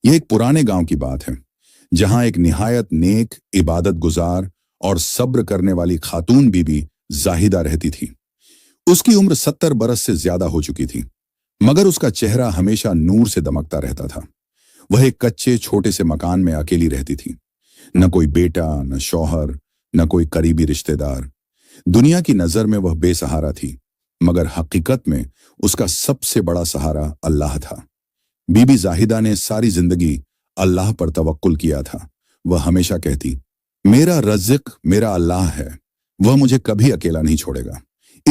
یہ ایک پرانے گاؤں کی بات ہے جہاں ایک نہایت نیک عبادت گزار اور صبر کرنے والی خاتون بی بی زاہدہ رہتی تھی۔ اس کی عمر 70 برس سے زیادہ ہو چکی تھی، مگر اس کا چہرہ ہمیشہ نور سے دمکتا رہتا تھا۔ وہ ایک کچے چھوٹے سے مکان میں اکیلی رہتی تھی، نہ کوئی بیٹا، نہ شوہر، نہ کوئی قریبی رشتہ دار۔ دنیا کی نظر میں وہ بے سہارا تھی، مگر حقیقت میں اس کا سب سے بڑا سہارا اللہ تھا۔ بی بی زاہدہ نے ساری زندگی اللہ پر توکل کیا تھا۔ وہ ہمیشہ کہتی، میرا رزق میرا اللہ ہے، وہ مجھے کبھی اکیلا نہیں چھوڑے گا۔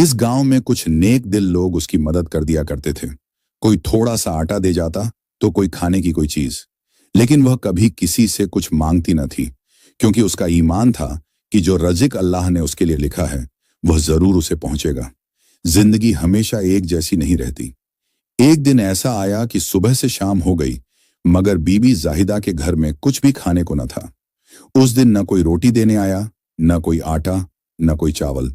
اس گاؤں میں کچھ نیک دل لوگ اس کی مدد کر دیا کرتے تھے، کوئی تھوڑا سا آٹا دے جاتا تو کوئی کھانے کی کوئی چیز، لیکن وہ کبھی کسی سے کچھ مانگتی نہ تھی، کیونکہ اس کا ایمان تھا کہ جو رزق اللہ نے اس کے لیے لکھا ہے وہ ضرور اسے پہنچے گا۔ زندگی ہمیشہ ایک جیسی نہیں رہتی۔ ایک دن ایسا آیا کہ صبح سے شام ہو گئی، مگر بی بی زاہدہ کے گھر میں کچھ بھی کھانے کو نہ تھا۔ اس دن نہ کوئی روٹی دینے آیا، نہ کوئی آٹا، نہ کوئی چاول۔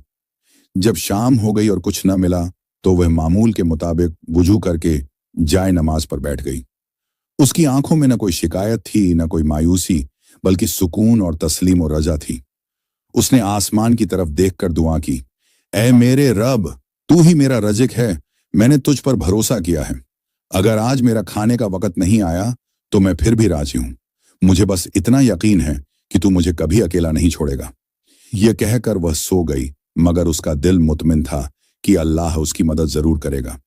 جب شام ہو گئی اور کچھ نہ ملا تو وہ معمول کے مطابق وضو کر کے جائے نماز پر بیٹھ گئی۔ اس کی آنکھوں میں نہ کوئی شکایت تھی، نہ کوئی مایوسی، بلکہ سکون اور تسلیم و رضا تھی۔ اس نے آسمان کی طرف دیکھ کر دعا کی، اے میرے رب، تو ہی میرا رزق ہے، میں نے تجھ پر بھروسہ کیا ہے۔ اگر آج میرا کھانے کا وقت نہیں آیا تو میں پھر بھی راضی ہوں۔ مجھے بس اتنا یقین ہے کہ تو مجھے کبھی اکیلا نہیں چھوڑے گا۔ یہ کہہ کر وہ سو گئی، مگر اس کا دل مطمئن تھا کہ اللہ اس کی مدد ضرور کرے گا۔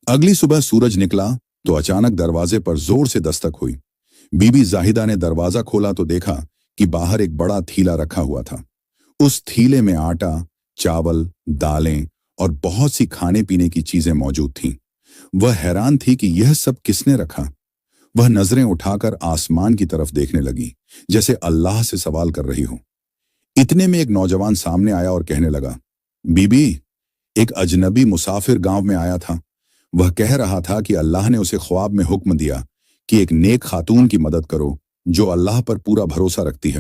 اگلی صبح سورج نکلا تو اچانک دروازے پر زور سے دستک ہوئی۔ بی بی زاہدہ نے دروازہ کھولا تو دیکھا کہ باہر ایک بڑا تھیلا رکھا ہوا تھا۔ اس تھیلے میں آٹا، چاول، دالیں اور بہت سی کھانے پینے کی چیزیں موجود تھیں۔ وہ حیران تھی کہ یہ سب کس نے رکھا۔ وہ نظریں اٹھا کر آسمان کی طرف دیکھنے لگی، جیسے اللہ سے سوال کر رہی ہو۔ اتنے میں ایک نوجوان سامنے آیا اور کہنے لگا، بی بی، ایک اجنبی مسافر گاؤں میں آیا تھا۔ وہ کہہ رہا تھا کہ اللہ نے اسے خواب میں حکم دیا کہ ایک نیک خاتون کی مدد کرو جو اللہ پر پورا بھروسہ رکھتی ہے۔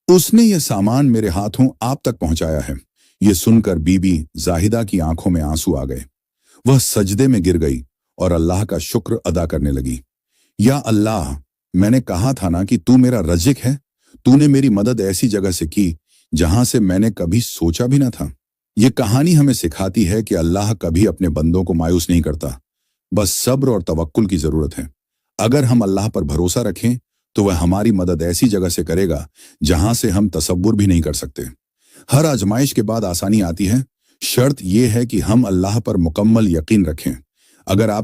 اس نے یہ سامان میرے ہاتھوں آپ تک پہنچایا ہے۔ یہ سن کر بی بی زاہدہ کی آنکھوں میں آنسو آ گئے۔ وہ سجدے میں گر گئی اور اللہ کا شکر ادا کرنے لگی۔ یا اللہ، میں نے کہا تھا نا کہ تو میرا رزق ہے۔ تو نے میری مدد ایسی جگہ سے کی جہاں سے میں نے کبھی سوچا بھی نہ تھا۔ یہ کہانی ہمیں سکھاتی ہے کہ اللہ کبھی اپنے بندوں کو مایوس نہیں کرتا، بس صبر اور توکل کی ضرورت ہے۔ اگر ہم اللہ پر بھروسہ رکھیں تو وہ ہماری مدد ایسی جگہ سے کرے گا جہاں سے ہم تصور بھی نہیں کر سکتے۔ ہر آزمائش کے بعد آسانی آتی ہے، شرط یہ ہے کہ ہم اللہ پر مکمل یقین رکھیں۔ اگر آپ